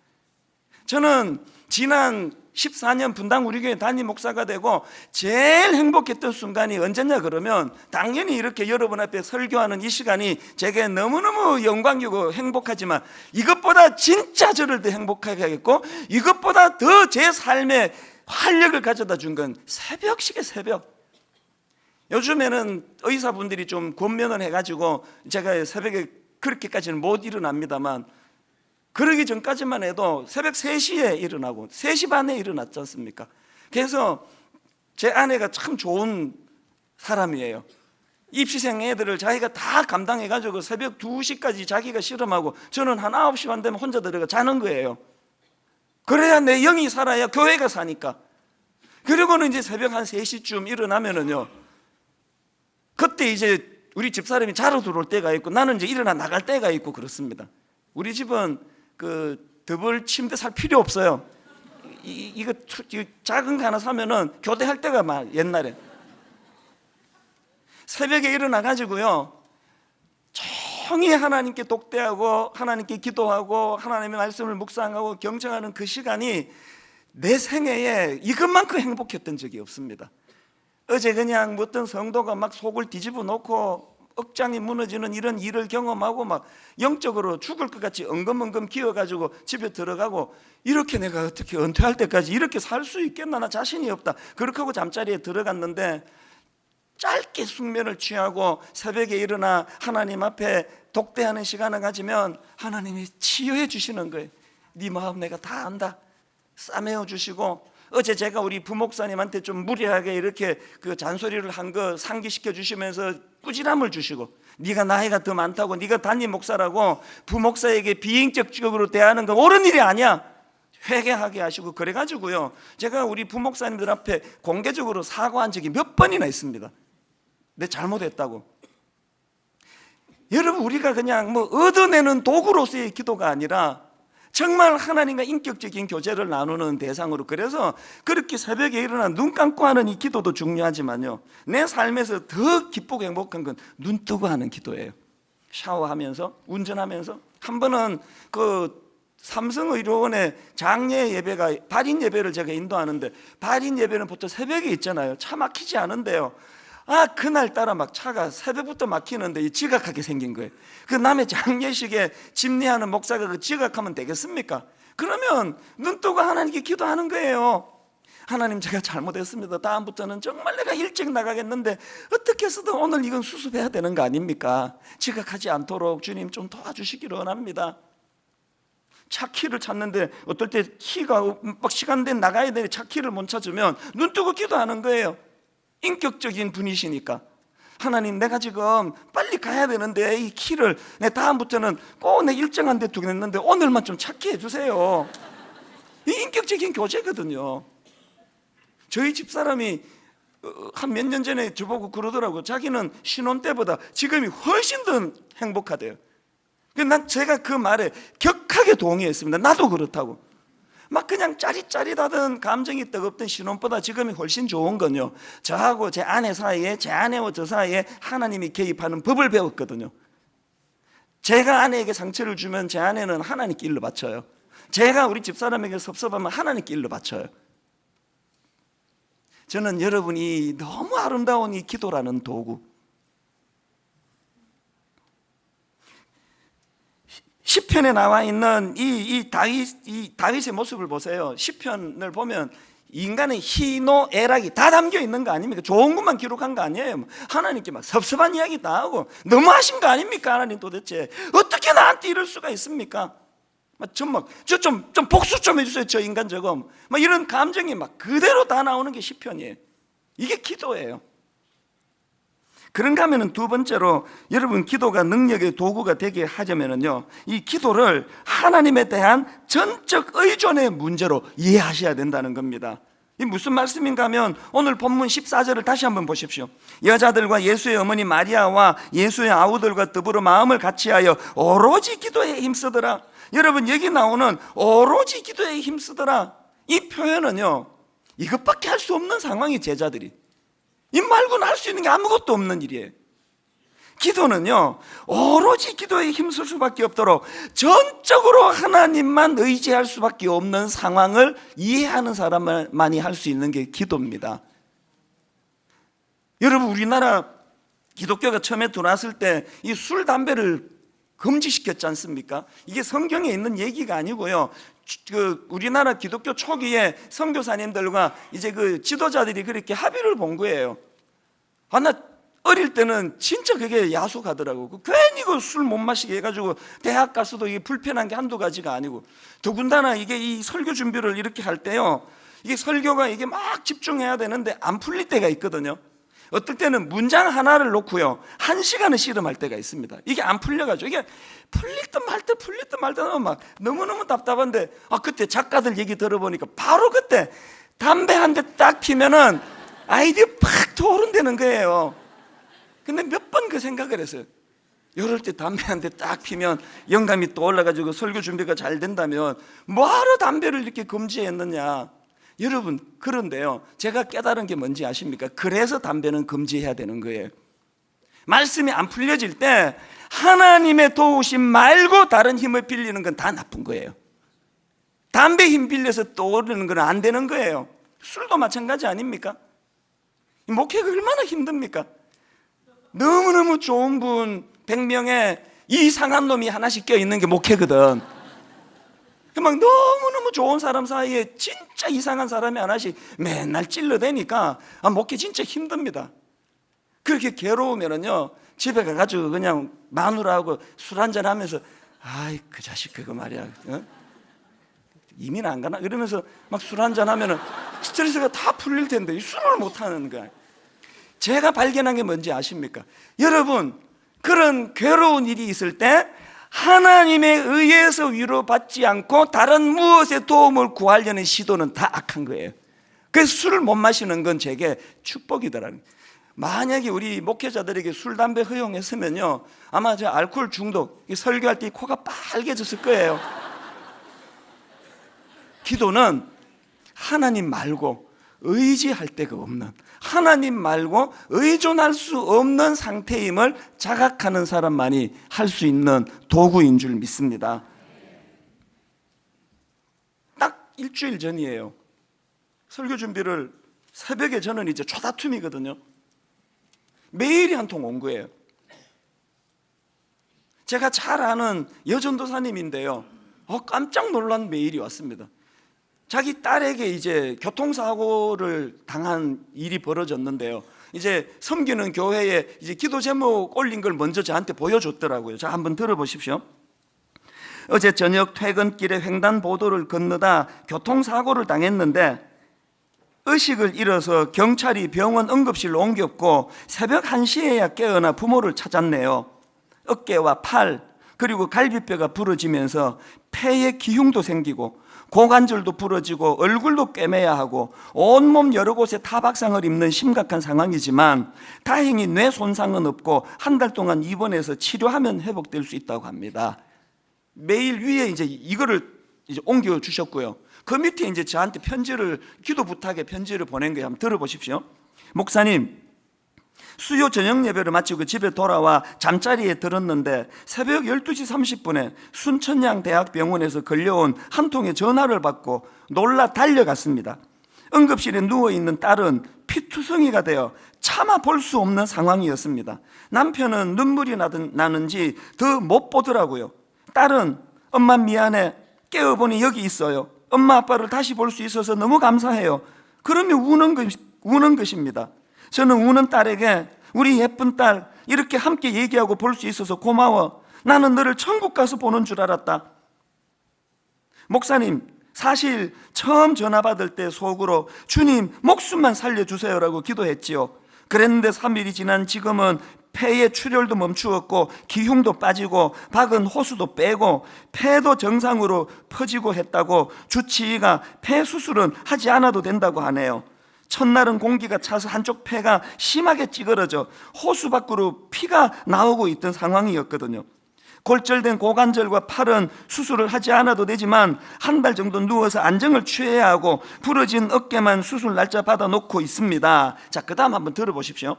저는 지난 14년 분당 우리 교회 담임 목사가 되고 제일 행복했던 순간이 언제냐 그러면 당연히 이렇게 여러분 앞에 설교하는 이 시간이 제게 너무너무 영광이고 행복하지만 이것보다 진짜 저를 더 행복하게 하겠고 이것보다 더 제 삶에 활력을 가져다 준 건 새벽식의 새벽. 요즘에는 의사분들이 좀 권면을 해가지고 제가 새벽에 그렇게까지는 못 일어납니다만 그러기 전까지만 해도 새벽 3시에 일어나고 3시 반에 일어났지 않습니까? 그래서 제 아내가 참 좋은 사람이에요. 입시생 애들을 자기가 다 감당해가지고 새벽 2시까지 자기가 실험하고 저는 한 9시 반 되면 혼자 들어가 자는 거예요. 그래야 내 영이 살아야 교회가 사니까. 그리고는 이제 새벽 한 3시쯤 일어나면은요, 그때 이제 우리 집사람이 자러 들어올 때가 있고 나는 이제 일어나 나갈 때가 있고 그렇습니다. 우리 집은 그 더블 침대 살 필요 없어요. 이거 작은 거 하나 사면은 교대할 때가 막 옛날에 새벽에 일어나 가지고요 종이 하나님께 독대하고 하나님께 기도하고 하나님의 말씀을 묵상하고 경청하는 그 시간이 내 생애에 이것만큼 행복했던 적이 없습니다. 어제 그냥 어떤 성도가 막 속을 뒤집어 놓고 억장이 무너지는 이런 일을 경험하고 막 영적으로 죽을 것 같이 엉금엉금 기어가지고 집에 들어가고 이렇게 내가 어떻게 은퇴할 때까지 이렇게 살 수 있겠나, 나 자신이 없다, 그렇게 하고 잠자리에 들어갔는데 짧게 숙면을 취하고 새벽에 일어나 하나님 앞에 독대하는 시간을 가지면 하나님이 치유해 주시는 거예요. 네 마음 내가 다 안다, 싸매어 주시고 어제 제가 우리 부목사님한테 좀 무리하게 이렇게 그 잔소리를 한 거 상기시켜 주시면서 꾸지람을 주시고, 네가 나이가 더 많다고, 네가 담임 목사라고 부목사에게 비인격적으로 대하는 건 옳은 일이 아니야, 회개하게 하시고, 그래가지고요 제가 우리 부목사님들 앞에 공개적으로 사과한 적이 몇 번이나 있습니다. 내 잘못했다고. 여러분, 우리가 그냥 뭐 얻어내는 도구로서의 기도가 아니라 정말 하나님과 인격적인 교제를 나누는 대상으로, 그래서 그렇게 새벽에 일어나 눈 감고 하는 이 기도도 중요하지만요, 내 삶에서 더 기쁘고 행복한 건 눈 뜨고 하는 기도예요. 샤워하면서, 운전하면서. 한 번은 그 삼성의료원의 장례 예배가, 발인 예배를 제가 인도하는데, 발인 예배는 보통 새벽에 있잖아요. 차 막히지 않은데요, 그날따라 막 차가 새벽부터 막히는데 지각하게 생긴 거예요. 그 남의 장례식에 집례하는 목사가 그 지각하면 되겠습니까? 그러면 눈 뜨고 하나님께 기도하는 거예요. 하나님, 제가 잘못했습니다. 다음부터는 정말 내가 일찍 나가겠는데 어떻게 해서든 오늘 이건 수습해야 되는 거 아닙니까? 지각하지 않도록 주님 좀 도와주시기를 원합니다. 차 키를 찾는데 어떨 때 키가 막 시간대 나가야 되는데 차 키를 못 찾으면 눈 뜨고 기도하는 거예요. 인격적인 분이시니까. 하나님, 내가 지금 빨리 가야 되는데 이 키를 내 다음부터는 꼭 내 일정한 데 두겠는데 오늘만 좀 찾게 해주세요. 이 인격적인 교제거든요. 저희 집사람이 한 몇 년 전에 저보고 그러더라고요. 자기는 신혼 때보다 지금이 훨씬 더 행복하대요. 난 제가 그 말에 격하게 동의했습니다. 나도 그렇다고. 막 그냥 짜릿짜릿하던 감정이 뜨겁던 신혼보다 지금이 훨씬 좋은 건요, 저하고 제 아내 사이에, 제 아내와 저 사이에 하나님이 개입하는 법을 배웠거든요. 제가 아내에게 상처를 주면 제 아내는 하나님께 일러 바쳐요. 제가 우리 집사람에게 섭섭하면 하나님께 일러 바쳐요. 저는 여러분이 너무 아름다운 이 기도라는 도구, 시편에 나와 있는 이 다윗의 모습을 보세요. 시편을 보면 인간의 희노 애락이 다 담겨 있는 거 아닙니까? 좋은 것만 기록한 거 아니에요. 하나님께 막 섭섭한 이야기 다 하고, 너무하신 거 아닙니까? 하나님, 도대체 어떻게 나한테 이럴 수가 있습니까? 좀 복수 좀 해주세요, 저 인간 저거. 막 이런 감정이 막 그대로 다 나오는 게 시편이에요. 이게 기도예요. 그런가 하면은 두 번째로, 여러분, 기도가 능력의 도구가 되게 하려면은요, 이 기도를 하나님에 대한 전적 의존의 문제로 이해하셔야 된다는 겁니다. 이 무슨 말씀인가 하면 오늘 본문 14절을 다시 한번 보십시오. 여자들과 예수의 어머니 마리아와 예수의 아우들과 더불어 마음을 같이하여 오로지 기도에 힘쓰더라. 여러분, 여기 나오는 오로지 기도에 힘쓰더라, 이 표현은요, 이것밖에 할 수 없는 상황이 제자들이, 이 말고는 할 수 있는 게 아무것도 없는 일이에요. 기도는요, 오로지 기도에 힘쓸 수밖에 없도록 전적으로 하나님만 의지할 수밖에 없는 상황을 이해하는 사람만이 할 수 있는 게 기도입니다. 여러분, 우리나라 기독교가 처음에 들어왔을 때 이 술, 담배를 금지시켰지 않습니까? 이게 성경에 있는 얘기가 아니고요, 우리나라 기독교 초기에 선교사님들과 이제 그 지도자들이 그렇게 합의를 본 거예요. 나 어릴 때는 진짜 그게 야속하더라고. 괜히 그 술 못 마시게 해가지고 대학 가서도 이게 불편한 게 한두 가지가 아니고, 더군다나 이게 이 설교 준비를 이렇게 할 때요, 이게 설교가 이게 막 집중해야 되는데 안 풀릴 때가 있거든요. 어떨 때는 문장 하나를 놓고요 1시간을 씨름할 때가 있습니다. 이게 안 풀려가지고, 이게 풀릴 듯 말 듯 막 너무너무 답답한데, 그때 작가들 얘기 들어보니까 바로 그때 담배 한 대 딱 피면은 아이디어 팍 토론되는 거예요. 근데 몇 번 그 생각을 했어요. 이럴 때 담배 한 대 딱 피면 영감이 또 올라가지고 설교 준비가 잘 된다면 뭐하러 담배를 이렇게 금지했느냐. 여러분, 그런데요, 제가 깨달은 게 뭔지 아십니까? 그래서 담배는 금지해야 되는 거예요. 말씀이 안 풀려질 때 하나님의 도우심 말고 다른 힘을 빌리는 건 다 나쁜 거예요. 담배 힘 빌려서 떠오르는 건 안 되는 거예요. 술도 마찬가지 아닙니까? 목회가 얼마나 힘듭니까? 너무너무 좋은 분 100명에 이상한 놈이 하나씩 껴있는 게 목회거든. 막 너무너무 좋은 사람 사이에 진짜 이상한 사람이 하나씩 맨날 찔러대니까 목회 진짜 힘듭니다. 그렇게 괴로우면은요, 집에 가가지고 그냥 마누라하고 술 한잔 하면서, 아이 그 자식 그거 말이야, 이민 안 가나? 이러면서 막 술 한잔 하면은 스트레스가 다 풀릴 텐데 이 술을 못 하는 거야. 제가 발견한 게 뭔지 아십니까? 여러분, 그런 괴로운 일이 있을 때 하나님에 의해서 위로받지 않고 다른 무엇의 도움을 구하려는 시도는 다 악한 거예요. 그래서 술을 못 마시는 건 제게 축복이더라는 거예요. 만약에 우리 목회자들에게 술, 담배 허용했으면요, 아마 저 알코올 중독, 설교할 때 코가 빨개졌을 거예요. 기도는 하나님 말고 의지할 데가 없는, 하나님 말고 의존할 수 없는 상태임을 자각하는 사람만이 할 수 있는 도구인 줄 믿습니다. 딱 일주일 전이에요. 설교 준비를 새벽에, 저는 이제 초다툼이거든요. 메일이 한 통 온 거예요. 제가 잘 아는 여전도사님인데요, 깜짝 놀란 메일이 왔습니다. 자기 딸에게 이제 교통사고를 당한 일이 벌어졌는데요, 이제 섬기는 교회에 이제 기도 제목 올린 걸 먼저 저한테 보여줬더라고요. 자, 한번 들어보십시오. 어제 저녁 퇴근길에 횡단보도를 건너다 교통사고를 당했는데 의식을 잃어서 경찰이 병원 응급실로 옮겼고 새벽 1시에야 깨어나 부모를 찾았네요. 어깨와 팔 그리고 갈비뼈가 부러지면서 폐에 기흉도 생기고 고관절도 부러지고 얼굴도 꿰매야 하고 온몸 여러 곳에 타박상을 입는 심각한 상황이지만 다행히 뇌 손상은 없고 한 달 동안 입원해서 치료하면 회복될 수 있다고 합니다. 메일 위에 이제 이거를 이제 옮겨 주셨고요. 그 밑에 이제 저한테 편지를, 기도 부탁에 편지를 보낸 거예요. 한번 들어보십시오. 목사님, 수요 저녁 예배를 마치고 집에 돌아와 잠자리에 들었는데 새벽 12시 30분에 순천향대학병원에서 걸려온 한 통의 전화를 받고 놀라 달려갔습니다. 응급실에 누워있는 딸은 피투성이가 되어 차마 볼 수 없는 상황이었습니다. 남편은 눈물이 나는지 더 못 보더라고요. 딸은 엄마 미안해, 깨어보니 여기 있어요. 엄마 아빠를 다시 볼 수 있어서 너무 감사해요. 그러면 우는 것입니다. 저는 우는 딸에게 우리 예쁜 딸 이렇게 함께 얘기하고 볼 수 있어서 고마워. 나는 너를 천국 가서 보는 줄 알았다. 목사님, 사실 처음 전화 받을 때 속으로 주님 목숨만 살려주세요라고 기도했지요. 그랬는데 3일이 지난 지금은 폐의 출혈도 멈추었고 기흉도 빠지고 박은 호수도 빼고 폐도 정상으로 퍼지고 했다고 주치의가 폐 수술은 하지 않아도 된다고 하네요. 첫날은 공기가 차서 한쪽 폐가 심하게 찌그러져 호수 밖으로 피가 나오고 있던 상황이었거든요. 골절된 고관절과 팔은 수술을 하지 않아도 되지만 한 달 정도 누워서 안정을 취해야 하고 부러진 어깨만 수술 날짜 받아놓고 있습니다. 자, 그 다음 한번 들어보십시오.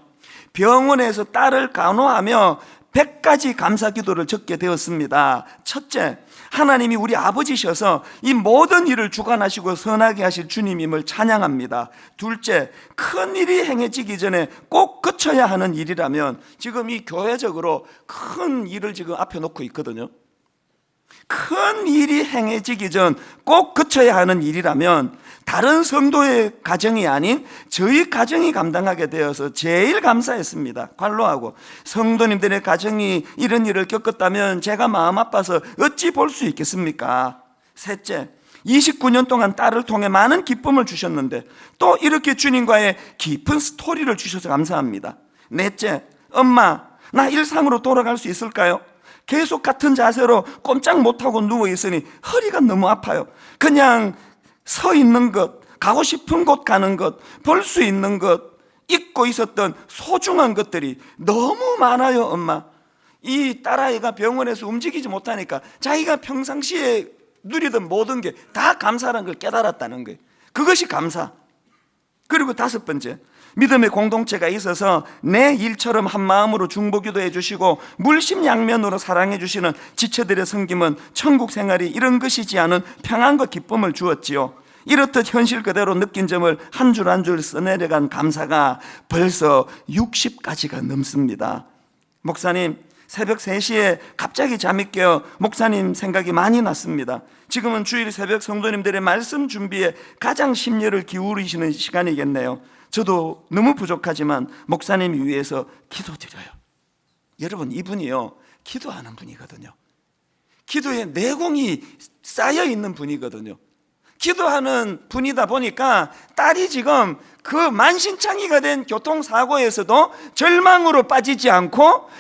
병원에서 딸을 간호하며 100가지 감사 기도를 적게 되었습니다. 첫째, 하나님이 우리 아버지셔서 이 모든 일을 주관하시고 선하게 하실 주님임을 찬양합니다. 둘째, 큰 일이 행해지기 전에 꼭 거쳐야 하는 일이라면, 지금 이 교회적으로 큰 일을 지금 앞에 놓고 있거든요. 큰 일이 행해지기 전 꼭 거쳐야 하는 일이라면 다른 성도의 가정이 아닌 저희 가정이 감당하게 되어서 제일 감사했습니다. 관로하고, 성도님들의 가정이 이런 일을 겪었다면 제가 마음 아파서 어찌 볼 수 있겠습니까? 셋째, 29년 동안 딸을 통해 많은 기쁨을 주셨는데 또 이렇게 주님과의 깊은 스토리를 주셔서 감사합니다. 넷째, 엄마, 나 일상으로 돌아갈 수 있을까요? 계속 같은 자세로 꼼짝 못하고 누워있으니 허리가 너무 아파요. 그냥 서 있는 것, 가고 싶은 곳 가는 것, 볼 수 있는 것, 잊고 있었던 소중한 것들이 너무 많아요. 엄마, 이 딸아이가 병원에서 움직이지 못하니까 자기가 평상시에 누리던 모든 게 다 감사라는 걸 깨달았다는 거예요. 그것이 감사. 그리고 다섯 번째, 믿음의 공동체가 있어서 내 일처럼 한 마음으로 중보기도해 주시고 물심양면으로 사랑해 주시는 지체들의 섬김은 천국 생활이 이런 것이지 않은 평안과 기쁨을 주었지요. 이렇듯 현실 그대로 느낀 점을 한 줄 한 줄 써내려간 감사가 벌써 60가지가 넘습니다. 목사님, 새벽 3시에 갑자기 잠이 깨어 목사님 생각이 많이 났습니다. 지금은 주일 새벽 성도님들의 말씀 준비에 가장 심려를 기울이시는 시간이겠네요. 저도 너무 부족하지만 목사님 위해서 기도드려요. 여러분, 이분이요, 기도하는 분이거든요. 기도에 내공이 쌓여 있는 분이거든요. 기도하는 분이다 보니까 딸이 지금 그 만신창이가 된 교통사고에서도 절망으로 빠지지 않고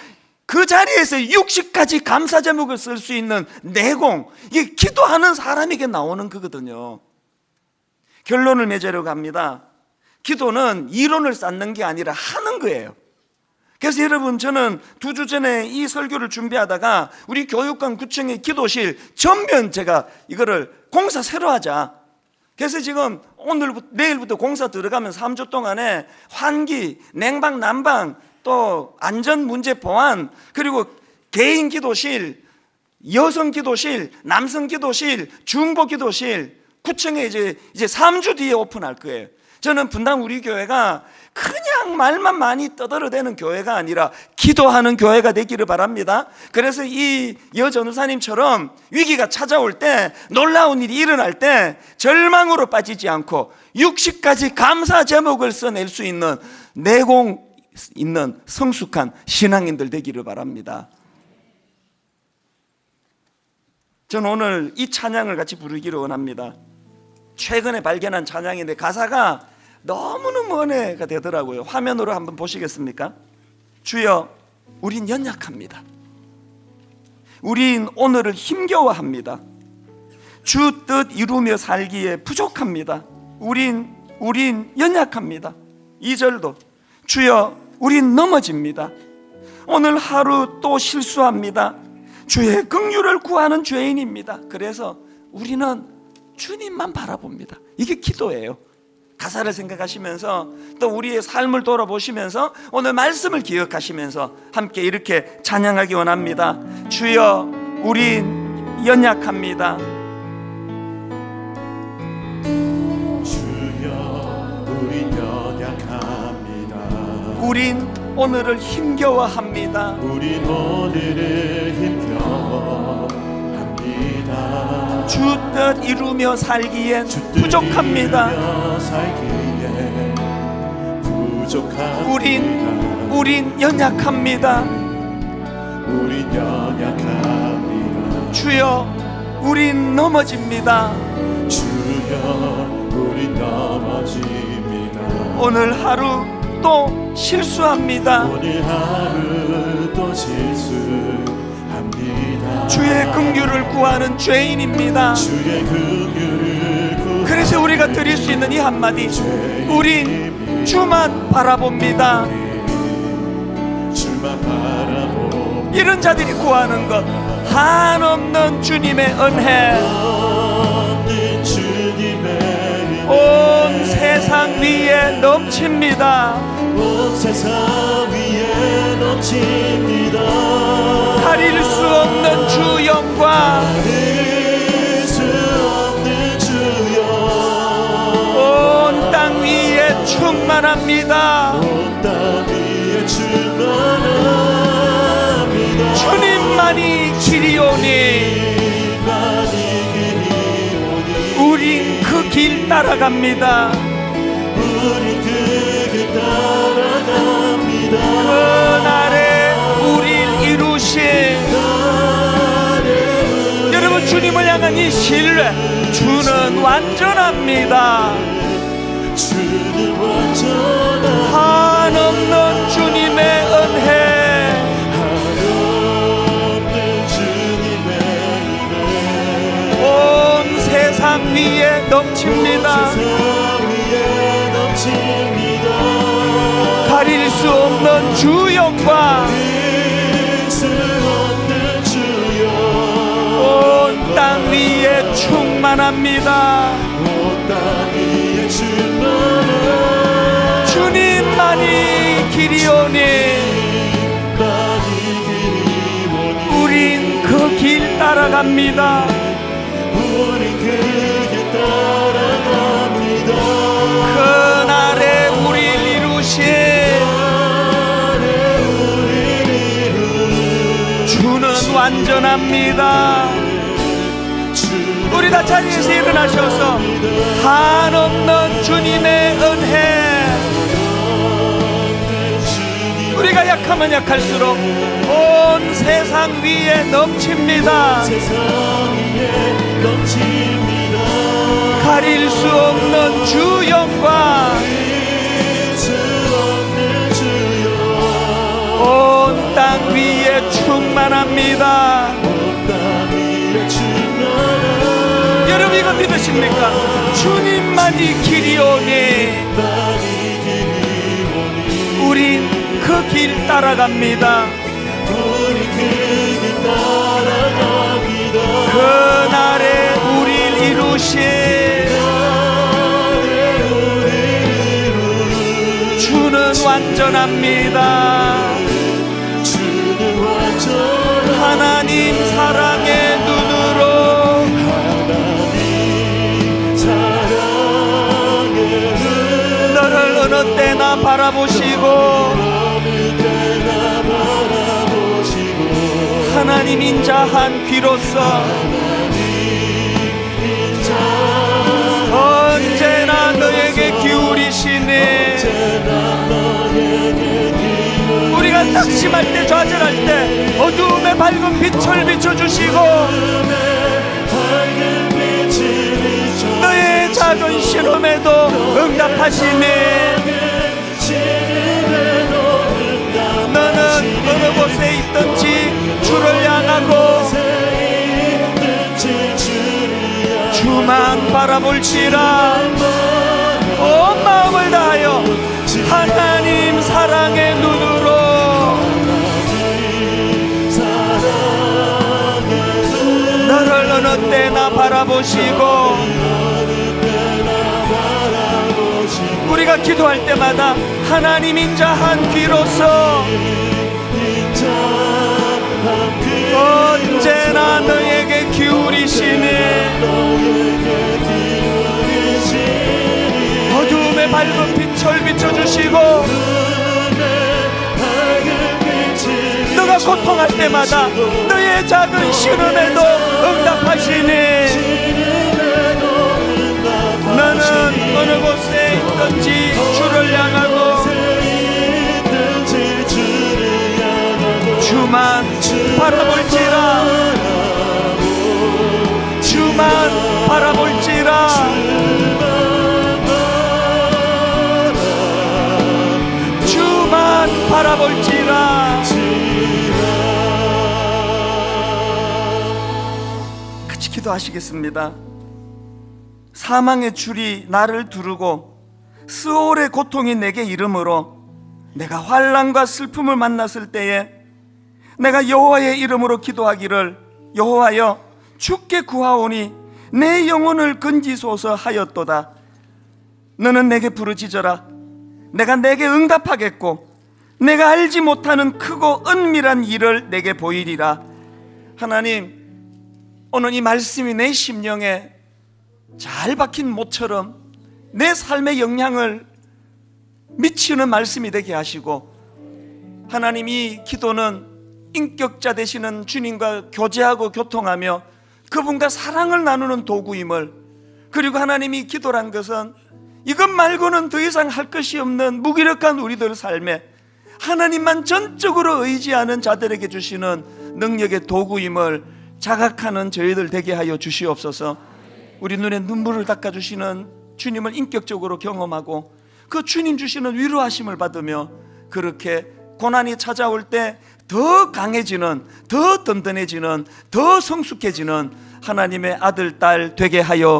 그 자리에서 60가지 감사 제목을 쓸 수 있는 내공, 이게 기도하는 사람에게 나오는 거거든요. 결론을 맺으려고 합니다. 기도는 이론을 쌓는 게 아니라 하는 거예요. 그래서 여러분, 저는 2주 전에 이 설교를 준비하다가 우리 교육관 구청의 기도실 전면 제가 이거를 공사 새로 하자. 그래서 지금 오늘부터 내일부터 공사 들어가면 3주 동안에 환기, 냉방, 난방, 또 안전 문제 보완, 그리고 개인 기도실, 여성 기도실, 남성 기도실, 중보 기도실, 구청에 이제 3주 뒤에 오픈할 거예요. 저는 분당 우리 교회가 그냥 말만 많이 떠들어대는 교회가 아니라 기도하는 교회가 되기를 바랍니다. 그래서 이 여전우사님처럼 위기가 찾아올 때, 놀라운 일이 일어날 때 절망으로 빠지지 않고 60가지 감사 제목을 써낼 수 있는 내공 있는 성숙한 신앙인들 되기를 바랍니다. 저는 오늘 이 찬양을 같이 부르기를 원합니다. 최근에 발견한 찬양인데 가사가 너무너무 은혜가 되더라고요. 화면으로 한번 보시겠습니까? 주여, 우린 연약합니다. 우린 오늘을 힘겨워합니다. 주 뜻 이루며 살기에 부족합니다. 우린 연약합니다. 2절도 주여, 우린 넘어집니다. 오늘 하루 또 실수합니다. 주의 긍휼을 구하는 죄인입니다. 그래서 우리는 주님만 바라봅니다. 이게 기도예요. 가사를 생각하시면서 또 우리의 삶을 돌아보시면서 오늘 말씀을 기억하시면서 함께 이렇게 찬양하기 원합니다. 주여, 우린 연약합니다. 주여, 우린 연약합니다. 우린 오늘을 힘겨워합니다. 우린 오늘을 힘겨워합니다. 주 뜻 이루며 살기엔 주 뜻 부족합니다. 이루며 살기에 부족합니다. 우린 연약합니다. 우린 연약합니다. 주여, 우린 넘어집니다. 주여, 우린 넘어집니다. 오늘 하루 또 실수합니다. 오늘 하루 또 실수합니다. 주의 긍휼을 구하는 죄인입니다. 주의 긍휼을 구하는 그래서 우리가 드릴 수 있는 이 한마디, 우린 주만 바라봅니다. 주만 바라봅니다. 이런 자들이 구하는 것, 한없는 주님의 은혜, 없는 주님의 은혜 온 세상 위에 넘칩니다. 온 세상 위에 넘칩니다. 가릴 수 없는 주 영광, 가릴 수 없는 주 영광 온 땅 위에 충만합니다. 온 땅 위에 충만합니다. 주님만이 길이오니 우린 그 길 따라갑니다. 우리 그 길 따라갑니다. 그날에 우릴 이루신 여러분, 주님을 향한 이 신뢰, 주는 완전합니다. 주는 완전한 한없는 주님의 은혜, 한없는 주님의 은혜 온 세상 위에 넘칩니다. 세상 위에 넘칩니다. 가릴 수 없는 주 영광, 가릴 수 없는 주 영광 온 땅 위에 충만합니다. 온 땅 위에 충만한 주님만이 길이오니 많이 길이 오니 우린 그 길 따라갑니다. 우리 그 길 따라갑니다. 그날에 우릴 이루신 주는 완전합니다. 우리 다 자리에서 일어나셔서 한없는 주님의 은혜, 우리가 약하면 약할수록 온 세상 위에 넘칩니다. 세상 위에 넘칩니다. 가릴 수 없는 주 영광, 온 땅 위에 충만합니다. 여러분 이거 믿으십니까? 주님만이 길이오니 우린 그 길 따라갑니다. 그날에 우릴 이루신 주는 완전합니다. 하나님 사랑의 눈으로 너를 어느 때나 바라보시고 하나님 인자한 귀로서 언제나 너에게 기울이시네. 우리가 낙심할 때 좌절할 때 어두움의 밝은 빛을 비춰주시고 너의 작은 신음에도 응답하시네. 너는 어느 곳에 있든지 주를 향하고 주만 바라볼지라. 온 마음을 다하여 하나님 사랑의 눈으로 너를 어느 때나 바라보시고 우리가 기도할 때마다 하나님 인자한 귀로서 언제나 너에게 기울이시네. 어둠의 밝은 빛을 비춰주시고 너가 고통할 때마다 너의 작은 신음에도 응답하시네. 너는 어느 곳에 있든지 주를 향하고 주만 바라볼지라. 주만 바라볼지라. 주만 바라볼지라. 같이 기도하시겠습니다. 사망의 줄이 나를 두르고 스올의 고통이 내게 이름으로 내가 환난과 슬픔을 만났을 때에 내가 여호와의 이름으로 기도하기를 여호와여 주께 구하오니 내 영혼을 건지소서 하였도다. 너는 내게 부르짖어라. 내가 내게 응답하겠고 내가 알지 못하는 크고 은밀한 일을 내게 보이리라. 하나님, 오늘 이 말씀이 내 심령에 잘 박힌 못처럼 내 삶의 영향을 미치는 말씀이 되게 하시고, 하나님 이 기도는 인격자 되시는 주님과 교제하고 교통하며 그분과 사랑을 나누는 도구임을, 그리고 하나님이 기도란 것은 이것 말고는 더 이상 할 것이 없는 무기력한 우리들 삶에 하나님만 전적으로 의지하는 자들에게 주시는 능력의 도구임을 자각하는 저희들 되게 하여 주시옵소서. 우리 눈에 눈물을 닦아주시는 주님을 인격적으로 경험하고 그 주님 주시는 위로하심을 받으며 그렇게 고난이 찾아올 때 더 강해지는, 더 든든해지는, 더 성숙해지는 하나님의 아들, 딸 되게 하여